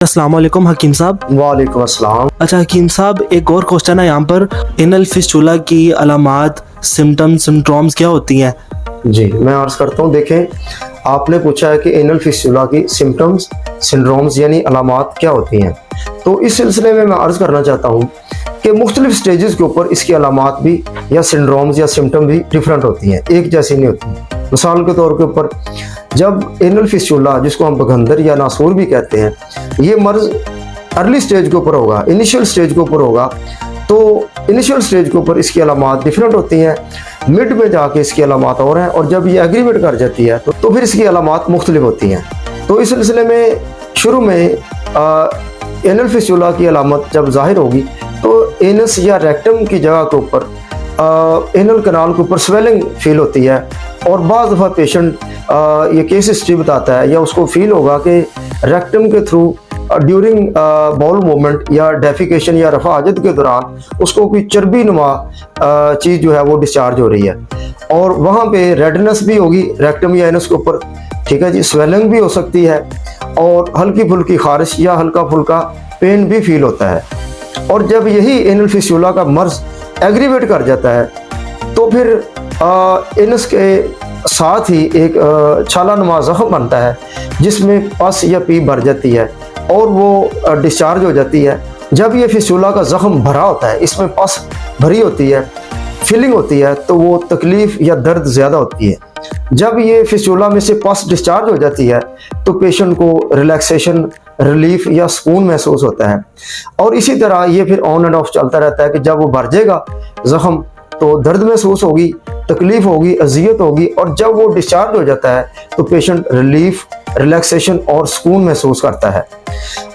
अस्सलाम वालेकुम हकीम साहब। वालेकुम अस्सलाम। अच्छा हकीम साहब, एक और क्वेश्चन है यहाँ पर, एनल फिस्टुला की अलामात, सिम्टम्स, सिम्प्टॉम्स क्या होती हैं? जी मैं अर्ज़ करता हूँ। देखें, आपने पूछा है कि एनल फिस्टुला की सिम्टम्स, सिंड्रोम्स यानी अलामात क्या होती हैं। तो इस सिलसिले में मैं अर्ज़ करना चाहता हूँ कि मुख्तलिफ स्टेजेस के ऊपर इसकी अलामात भी या सिंड्रोम्स या सिम्टम भी डिफरेंट होती हैं, एक जैसी नहीं होती। मिसाल के तौर के ऊपर जब एनल फिस्टुला, जिसको हम बगंदर या नासूर भी कहते हैं, ये मर्ज़ अर्ली स्टेज के ऊपर होगा, इनिशियल स्टेज के ऊपर होगा, तो इनिशियल स्टेज के ऊपर इसकी अलामात डिफरेंट होती हैं, मिड में जाके इसकी अलामात और हैं, और जब ये एग्रीवेट कर जाती है तो फिर इसकी अलामात मुख्तलिफ होती हैं। तो इस सिलसिले में शुरू में एनल फिस्टुला की अलामत जब जाहिर होगी तो एनस या रेक्टम की जगह के ऊपर, एनल कनाल के ऊपर स्वेलिंग फील होती है, और बाज़ दफ़ा पेशेंट ये केस हिस्ट्री बताता है या उसको फील होगा कि रेक्टम के थ्रू ड्यूरिंग बाउल मूवमेंट या डेफिकेशन या रफ़ा हाजत के दौरान उसको कोई चर्बी नुमा चीज़ जो है वो डिस्चार्ज हो रही है, और वहाँ पे रेडनेस भी होगी रेक्टम या एनस के ऊपर, ठीक है जी, स्वेलिंग भी हो सकती है, और हल्की फुल्की खारिश या हल्का फुल्का पेन भी फील होता है। और जब यही एनल फिस्टुला का मर्ज एग्रीवेट कर जाता है तो फिर एनस के साथ ही एक छाला नुमा जख्म बनता है जिसमें पस या पी भर जाती है और वो डिस्चार्ज हो जाती है। जब ये फिस्टुला का जख्म भरा होता है, इसमें पस भरी होती है, फीलिंग होती है, तो वो तकलीफ या दर्द ज़्यादा होती है। जब ये फिस्टुला में से पस डिस्चार्ज हो जाती है तो पेशेंट को रिलैक्सेशन, रिलीफ या सुकून महसूस होता है, और इसी तरह ये फिर ऑन एंड ऑफ चलता रहता है कि जब वो भर जाएगा जख्म तो दर्द महसूस होगी, तकलीफ होगी, अजियत होगी, और जब वो डिस्चार्ज हो जाता है तो पेशेंट रिलीफ, रिलैक्सेशन और सुकून महसूस करता है।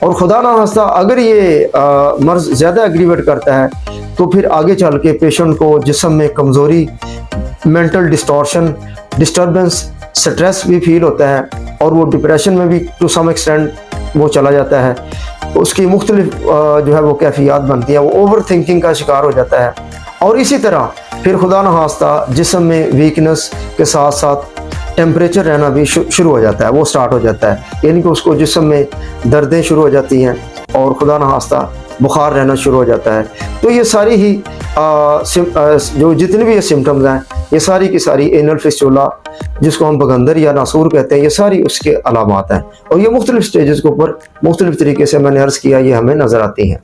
और खुदा ना खास्ता अगर ये मर्ज ज़्यादा एग्रीवेट करता है तो फिर आगे चल के पेशेंट को जिस्म में कमज़ोरी, मेंटल डिस्टॉर्शन, डिस्टर्बेंस, स्ट्रेस भी फील होता है, और वो डिप्रेशन में भी टू सम एक्सटेंट वो चला जाता है। उसकी मुख्तलिफ जो है वो कैफियत बनती है, वो ओवर थिंकिंग का शिकार हो जाता है, और इसी तरह फिर खुदा न खास्ता जिस्म में वीकनेस के साथ साथ टेम्परेचर रहना भी शुरू हो जाता है, वो स्टार्ट हो जाता है, यानी कि उसको जिस्म में दर्दें शुरू हो जाती हैं और खुदा न खास्ता बुखार रहना शुरू हो जाता है। तो ये सारी ही जो जितने भी ये सिम्टम्स हैं, ये सारी की सारी एनल फिस्टुला, जिसको हम बगंदर या नासूर कहते हैं, ये सारी उसके अलामात हैं, और ये मुख्तलिफ स्टेजेस के ऊपर मुख्तलिफ तरीके से मैंने अर्ज़ किया ये हमें नज़र आती हैं।